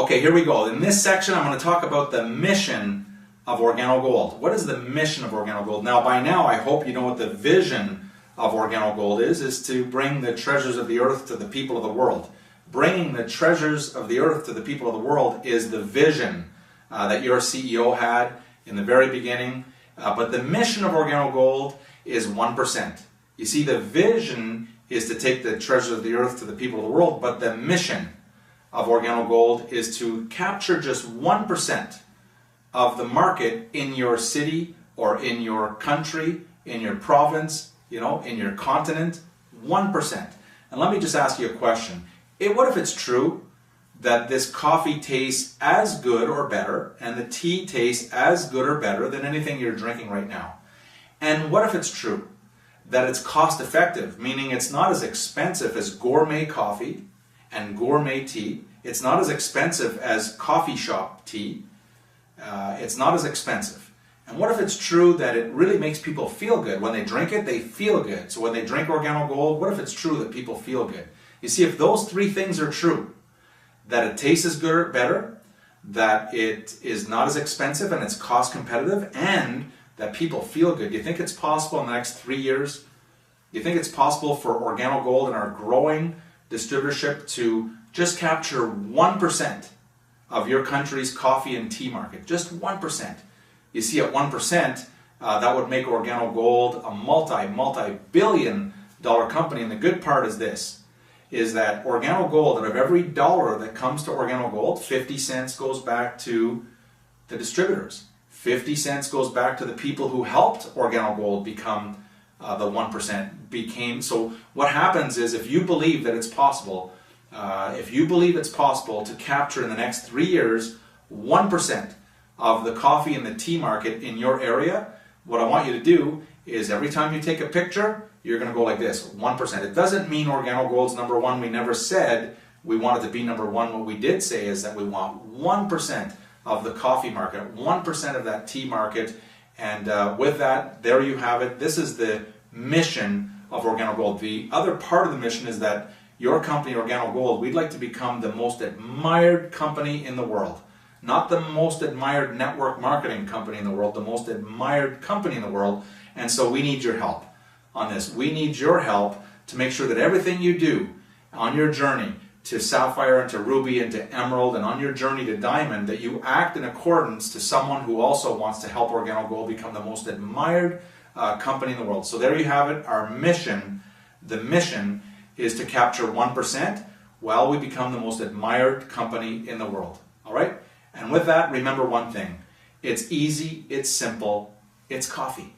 Okay, here we go. In this section, I'm going to talk about the mission of Organo Gold. What is the mission of Organo Gold? Now, by now, I hope you know what the vision of Organo Gold is to bring the treasures of the earth to the people of the world. Bringing the treasures of the earth to the people of the world is the vision that your CEO had in the very beginning. But the mission of Organo Gold is 1%. You see, the vision is to take the treasures of the earth to the people of the world, but the mission of Organo Gold is to capture just 1% of the market in your city or in your country, in your province, in your continent. 1%. And let me just ask you a question. What if it's true that this coffee tastes as good or better and the tea tastes as good or better than anything you're drinking right now? And what if it's true that it's cost effective, meaning it's not as expensive as gourmet coffee and gourmet tea? It's not as expensive as coffee shop tea. It's not as expensive. And what if it's true that it really makes people feel good? When they drink it, they feel good. So when they drink Organo Gold, what if it's true that people feel good? You see, if those three things are true, that it tastes as good or better, that it is not as expensive and it's cost competitive, and that people feel good, do you think it's possible in the next 3 years? Do you think it's possible for Organo Gold and our growing distributorship to just capture 1% of your country's coffee and tea market? Just 1%. You see, at 1%, that would make Organo Gold a multi-billion dollar company. And the good part is this, is that Organo Gold, out of every dollar that comes to Organo Gold, 50 cents goes back to the distributors. 50 cents goes back to the people who helped Organo Gold become the 1%. So what happens is, if you believe that it's possible, to capture in the next 3 years 1% of the coffee and the tea market in your area, what I want you to do is every time you take a picture, you're going to go like this, 1%. It doesn't mean Organo Gold's number one. We never said we wanted to be number one. What we did say is that we want 1% of the coffee market, 1% of that tea market. And with that, there you have it. This is the mission of Organo Gold. The other part of the mission is that your company, Organo Gold, we'd like to become the most admired company in the world. Not the most admired network marketing company in the world, the most admired company in the world. And so we need your help on this. We need your help to make sure that everything you do on your journey to sapphire and to ruby and to emerald and on your journey to diamond, that you act in accordance to someone who also wants to help Organo Gold become the most admired company in the world. So there you have it, our mission. The mission is to capture 1% while we become the most admired company in the world. All right? And with that, remember one thing. It's easy, it's simple, it's coffee.